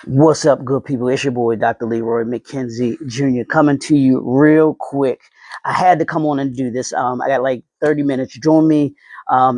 What's up, good people? It's your boy, Dr. Leroy McKenzie Jr., coming to you real quick. I had to come on and do this. I got like 30 minutes. Join me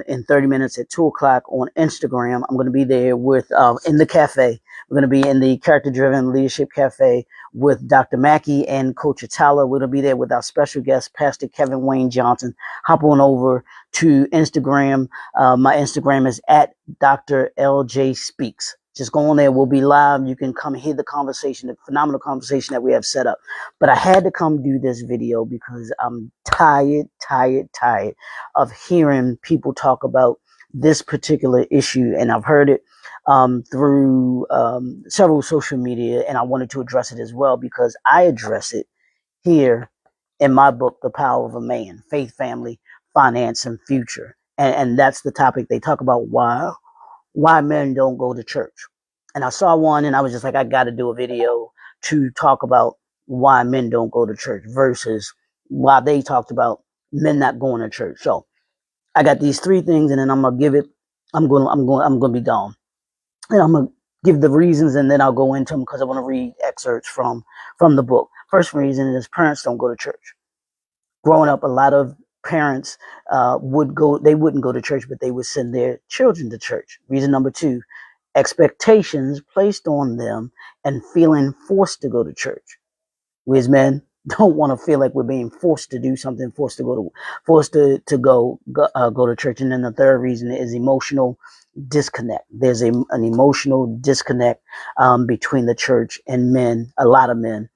in 30 minutes at 2 o'clock on Instagram. I'm going to be there with in the cafe. We're going to be in the Character Driven Leadership Cafe with Dr. Mackey and Coach Atala. We're going to be there with our special guest, Pastor Kevin Wayne Johnson. Hop on over to Instagram. My Instagram is at Dr. LJ Speaks. Just go on there. We'll be live. You can come hear the conversation, the phenomenal conversation that we have set up. But I had to come do this video because I'm tired of hearing people talk about this particular issue. And I've heard it through several social media, and I wanted to address it as well because I address it here in my book, The Power of a Man, Faith, Family, Finance, and Future. And that's the topic. They talk about why men don't go to church. And I saw one and I was just like, I got to do a video to talk about why men don't go to church versus why they talked about men not going to church. So I got these three things and then I'm going to give it, I'm going to be gone. And I'm going to give the reasons and then I'll go into them because I want to read excerpts from the book. First reason is parents don't go to church. Growing up, a lot of parents they wouldn't go to church, but they would send their children to church. Reason number two, expectations placed on them and feeling forced to go to church. We as men don't want to feel like we're being forced to do something, forced to go to church. And then the third reason is emotional disconnect. There's an emotional disconnect between the church and men, a lot of men.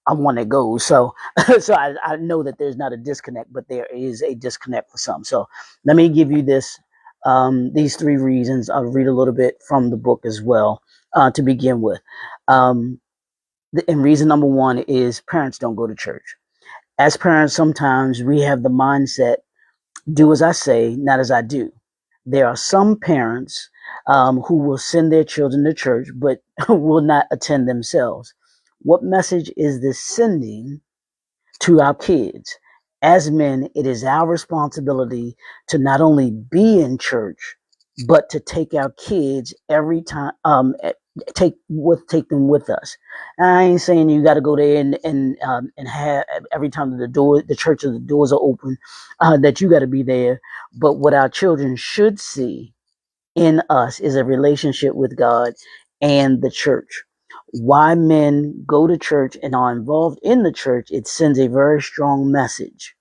I'm one that goes, so I know that there's not a disconnect, but there is a disconnect for some. So let me give you these three reasons. I'll read a little bit from the book as well to begin with. And reason number one is parents don't go to church. As parents, sometimes we have the mindset, do as I say, not as I do. There are some parents who will send their children to church, but will not attend themselves. What message is this sending to our kids? As men, it is our responsibility to not only be in church, but to take our kids every time, take them with us. I ain't saying you got to go there and have every time the church or the doors are open, that you got to be there. But what our children should see in us is a relationship with God and the church. Why men go to church and are involved in the church, it sends a very strong message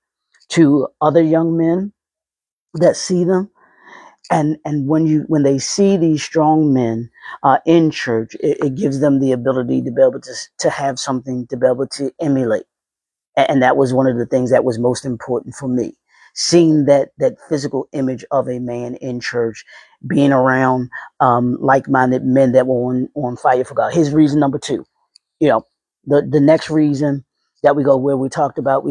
to other young men that see them. And when they see these strong men in church, it gives them the ability to be able to have something to be able to emulate. And that was one of the things that was most important for me, seeing that physical image of a man in church, being around like-minded men that were on fire for God. Here's reason number two. You know, the next reason that we talked about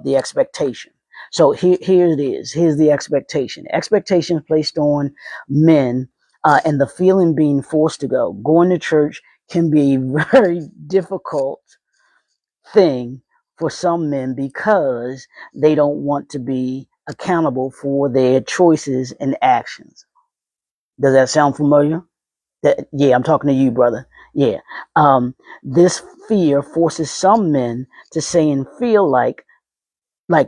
the expectation. So here it is. Here's the expectations placed on men, and the feeling being forced to go. Going to church can be a very difficult thing for some men because they don't want to be accountable for their choices and actions. Does that sound familiar? Yeah, I'm talking to you, brother. Yeah. This fear forces some men to say and feel like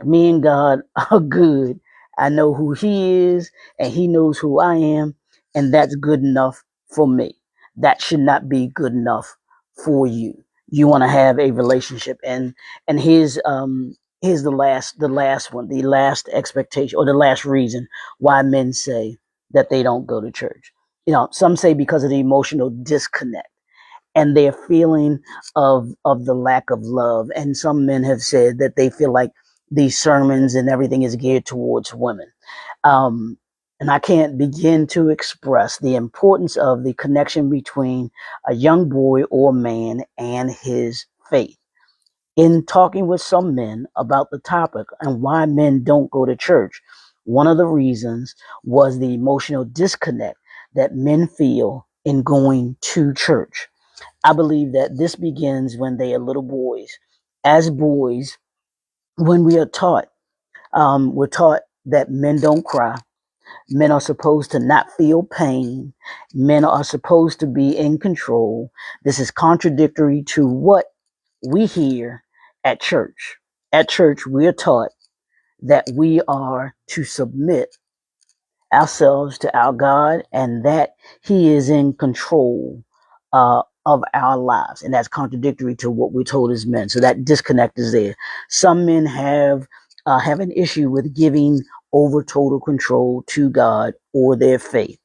me and God are good. I know who He is, and He knows who I am, and that's good enough for me. That should not be good enough for you. You want to have a relationship, and here's the last one, the last expectation or the last reason why men say that they don't go to church. Some say because of the emotional disconnect and their feeling of the lack of love. And some men have said that they feel like these sermons and everything is geared towards women. Um, and I can't begin to express the importance of the connection between a young boy or man and his faith. In talking with some men about the topic and why men don't go to church, one of the reasons was the emotional disconnect that men feel in going to church. I believe that this begins when they are little boys. As boys, when we're taught that men don't cry, Men are supposed to not feel pain. Men are supposed to be in control. This is contradictory to what we hear at church. At church, we're taught that we are to submit ourselves to our God and that He is in control of our lives. And that's contradictory to what we're told as men. So that disconnect is there. Some men have an issue with giving over total control to God or their faith.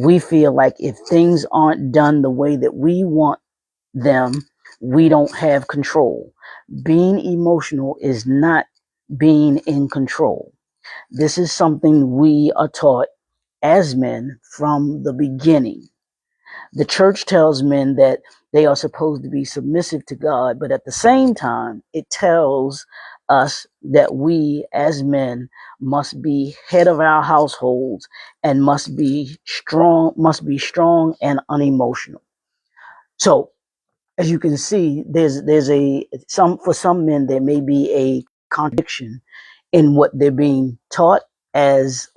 We feel like if things aren't done the way that we want them, we don't have control. Being emotional is not being in control. This is something we are taught as men from the beginning. The church tells men that they are supposed to be submissive to God, but at the same time, it tells us that we as men must be head of our households and must be strong and unemotional. So as you can see, there's a some for some men there may be a contradiction in what they're being taught as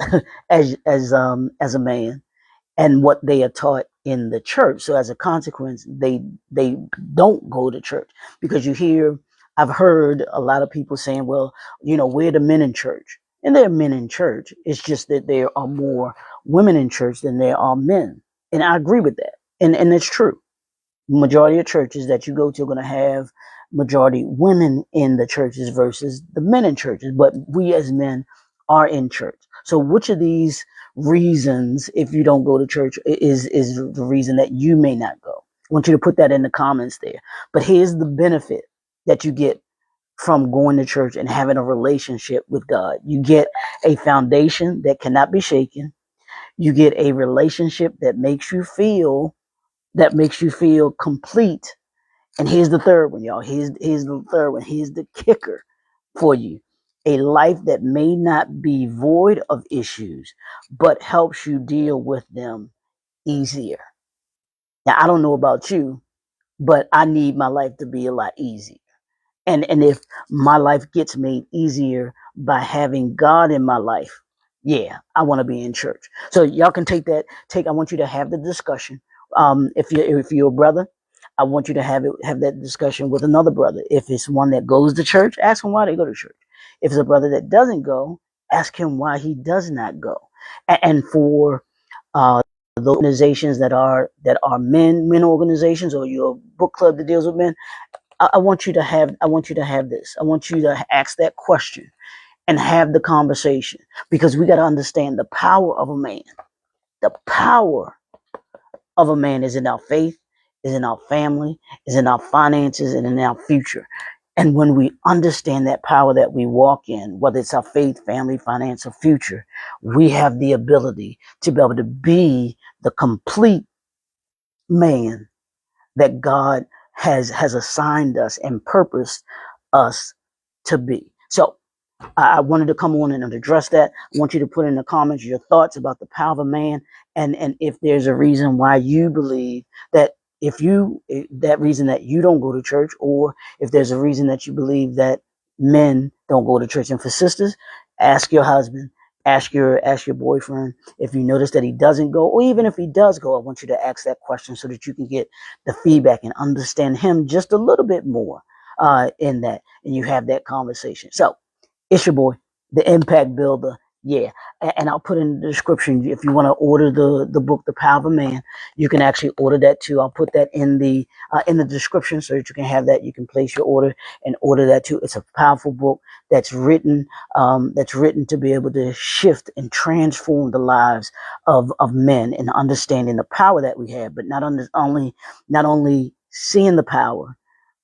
as a man and what they are taught in the church. So as a consequence, they don't go to church because I've heard a lot of people saying, well, we're the men in church. And there are men in church. It's just that there are more women in church than there are men. And I agree with that. And it's true. Majority of churches that you go to are going to have majority women in the churches versus the men in churches, but we as men are in church. So which of these reasons, if you don't go to church, is the reason that you may not go? I want you to put that in the comments there. But here's the benefit that you get from going to church and having a relationship with God. You get a foundation that cannot be shaken. You get a relationship that makes you feel complete. And here's the third one, y'all. Here's the third one. Here's the kicker for you. A life that may not be void of issues, but helps you deal with them easier. Now, I don't know about you, but I need my life to be a lot easier. And if my life gets made easier by having God in my life, yeah, I want to be in church. So y'all can take that. I want you to have the discussion. If you're a brother, I want you to have that discussion with another brother. If it's one that goes to church, ask him why they go to church. If it's a brother that doesn't go, ask him why he does not go. And for the organizations that are men organizations, or your book club that deals with men, I want you to have this. I want you to ask that question and have the conversation, because we got to understand the power of a man. The power of a man is in our faith, is in our family, is in our finances, and in our future. And when we understand that power that we walk in, whether it's our faith, family, finance, or future, we have the ability to be able to be the complete man that God has assigned us and purposed us to be. So I wanted to come on and address that. I want you to put in the comments your thoughts about the power of a man, and if there's a reason why you believe that, that reason that you don't go to church, or if there's a reason that you believe that men don't go to church. And for sisters, ask your husband, ask your boyfriend if you notice that he doesn't go, or even if he does go. I want you to ask that question so that you can get the feedback and understand him just a little bit more in that, and you have that conversation. So it's your boy, the Impact Builder. Yeah. And I'll put in the description if you want to order the book, The Power of a Man. You can actually order that too. I'll put that in the description so that you can have that. You can place your order and order that too. It's a powerful book that's written to be able to shift and transform the lives of men, and understanding the power that we have, but not only seeing the power,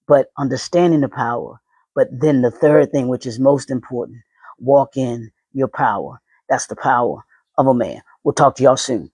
but understanding the power. But then the third thing, which is most important, walk in your power. That's the power of a man. We'll talk to y'all soon.